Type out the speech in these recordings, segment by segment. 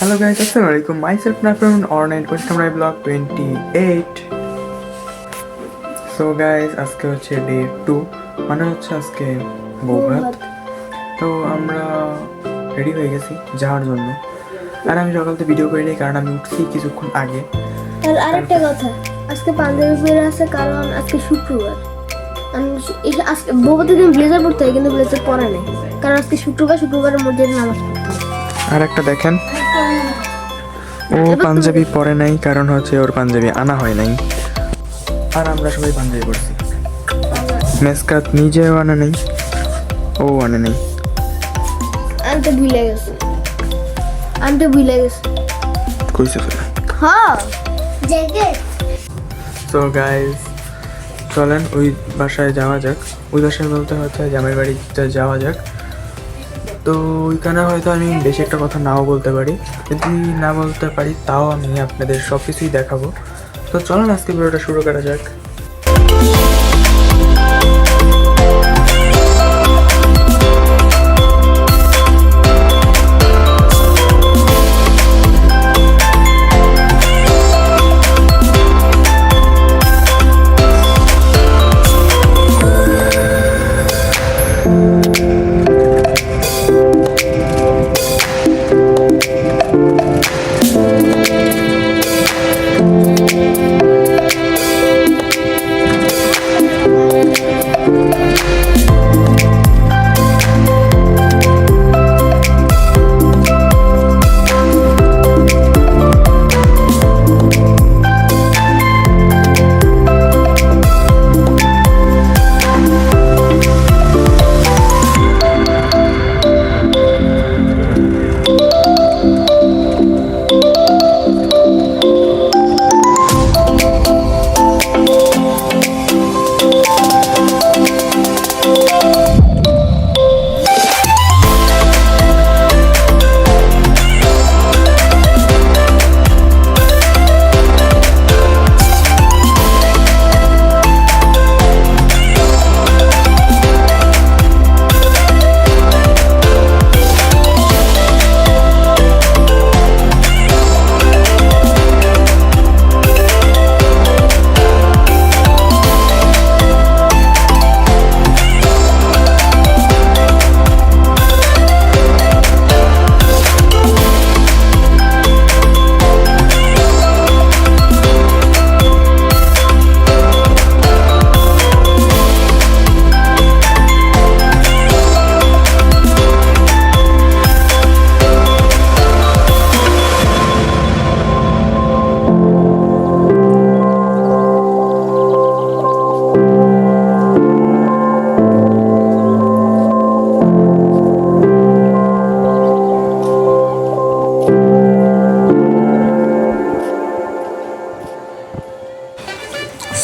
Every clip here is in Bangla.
Hello guys, Assalamualaikum. Myself Nafrun Ornate, welcome to my vlog 28. So guys, আজকে হচ্ছে ডে 2, মানে হচ্ছে আজকে বৌভাত। তো আমরা রেডি হয়ে গেছি যাওয়ার জন্য। আর আমি সকালতে ভিডিও করিনি কারণ আমি উঠছি কিছুক্ষণ আগে। আর আরেকটা কথা, আজকে পাঞ্জাবি পরে আছে কারণ আজকে শুক্রবার। আজকে বৌভাতের দিন ব্লেজার পরতে হয় কিন্তু ব্লেজার পরা নেই কারণ আজকে শুক্রবারের মধ্যে নামাজ পড়তে হয়। আর একটা দেখেন, ও পাঞ্জাবি পরে নাই কারণ হচ্ছে ওর পাঞ্জাবি আনা হয় নাই। আর আমরা সবাই পাঞ্জাবি পরছি। মেসকাত নিজেও আনে নাই, ও আনে নাই। আনতে ভুলে গেছে। কইছে ফেলে। হ্যাঁ জ্যাকেট। সো গাইস, চলেন ওই বাসায় যাওয়া যাক। ওই বাসায় বলতে হচ্ছে জামাই বাড়িতে যাওয়া যাক। তো ওইখানে হয়তো আমি বেশি একটা কথা নাও বলতে পারি, যদি না বলতে পারি তাও আমি আপনাদের সব কিছুই দেখাবো। তো চলেন আজকে ভিডিওটা শুরু করা যাক।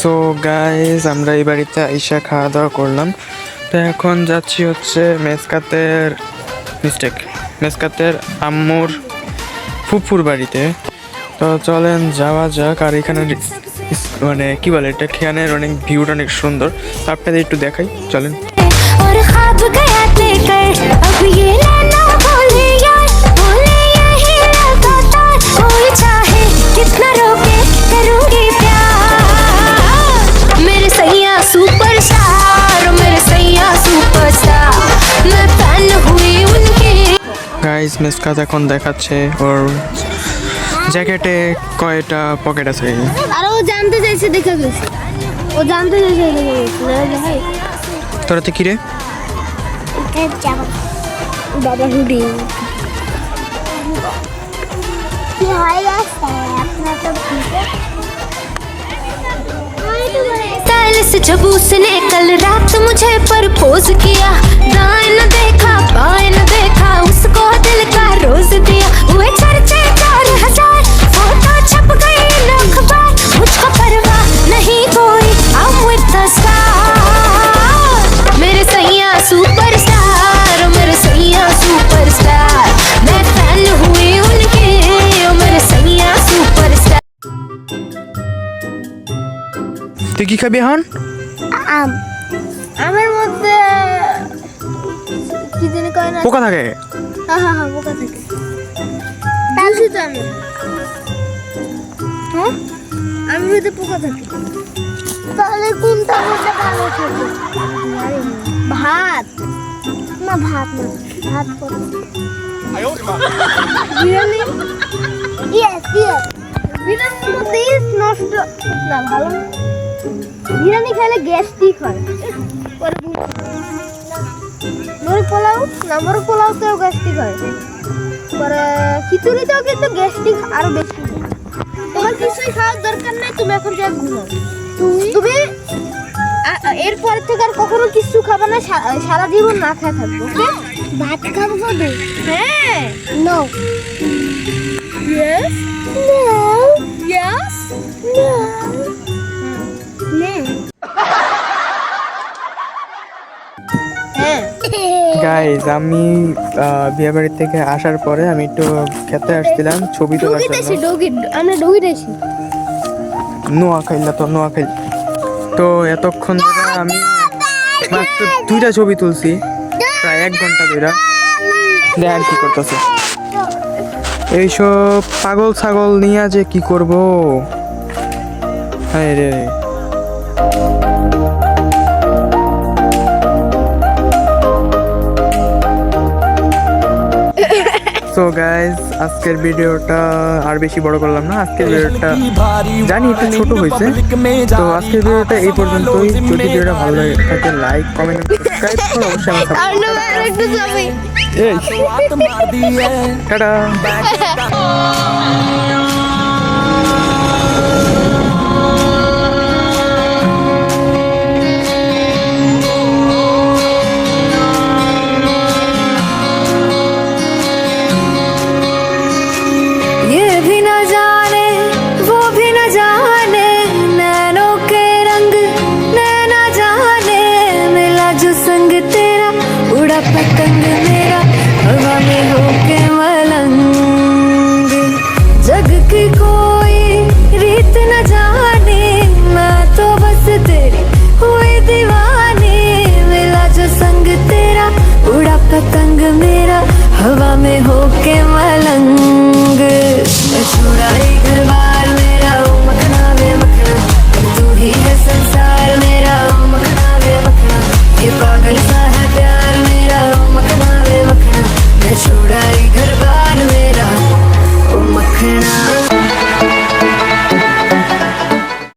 সো গাইজ, আমরা এই বাড়িতে আইসা খাওয়া দাওয়া করলাম। তো এখন যাচ্ছি হচ্ছে মেসকাতের আম্মুর ফুফুর বাড়িতে। তো চলেন যাওয়া যাক। আর এখানে মানে কি বলে, এটা খেয়ানের অনেক ভিউটা অনেক সুন্দর, আপনাদের একটু দেখাই, চলেন। গাইস, মেসকাত এখন দেখাচ্ছে ওর জ্যাকেটে কয়টা পকেট আছে। আর ও জানতে চাইছে দেখে গেছে। ভাই তোরাতে কি রে? বাবা হুডি কি হয় আপনার তো जब उसने कल रात मुझे प्रपोज किया, दाएं न देखा बाएं न देखा, उसको दिल का रोज दिया। हुए चर्चे 4000, फोटो छप गई इन अखबार, मुझको परवाह नहीं कोई, I'm with the star। मेरे सैया सुपरस्टार, मेरे सैया सुपरस्टार, मैं फैन हुई उनके, मेरे सैया सुपरस्टार। তুই কি খাবি এখন? আমের মধ্যে কি জানি কয় না, পোকা থাকে। হ্যাঁ পোকা থাকে। তো আমি। হ্যাঁ, আমি যদি পোকা থাকি তাহলে কোনটা মধ্যে ভালো থাকে? ভাত না, ভাত না, ভাত পড়ে বিরিয়ানি। ইয়েস ইয়েস, বিরিয়ানির মধ্যে নষ্ট না, ভালো না। বিরিয়ানি খেলে গ্যাস্ট্রিক হয়। মোরগ পোলাও না, মোরগ পোলাওতেও গ্যাস্ট্রিক হয়। পরে খিচুড়িতেও কিন্তু গ্যাস্ট্রিক আরো বেশি হয়। তোমার কিছুই খাওয়ার দরকার নেই, তুমি এখন যা ঘুমাও। তুমি এরপর থেকে আর কখনো কিছু খাবে না, সারা জীবন না খেয়ে থাকবো। ওকে, ভাত খাবো কবে? হ্যাঁ, no, yes, no, yes, no, হ্যাঁ। গাইজ আমি বিয়ে বাড়ি থেকে আসার পরে আমি একটু খেতে আসছিলাম ছবি তোলার জন্য। আমরা ডগিতেছি নোয়াখাইলা তো নোয়াখাইল। তো এতক্ষণ ধরে আমি মাত্র 2টা ছবি তুলছি, প্রায় 1 ঘন্টা ধরে। দেখেন কি করতেছে, এইসব পাগল ছাগল নিয়ে যে কি করব। হ্যাঁ রে, সো গাইজ আজকের ভিডিওটা আর বেশি বড় করলাম না। আজকের ভিডিওটা জানি একটু ছোট হয়েছে, তো আজকের ভিডিওটা এই পর্যন্তই। যদি ভিডিওটা ভালো লাগে থাকে লাইক কমেন্ট সাবস্ক্রাইব করো অবশ্যই। এই টাটা। ये भी न जाने वो भी न जाने, नैनों के रंग नैना जाने, मिला जो संग तेरा उड़ा पतंग मेरा हवा में होके मलंग।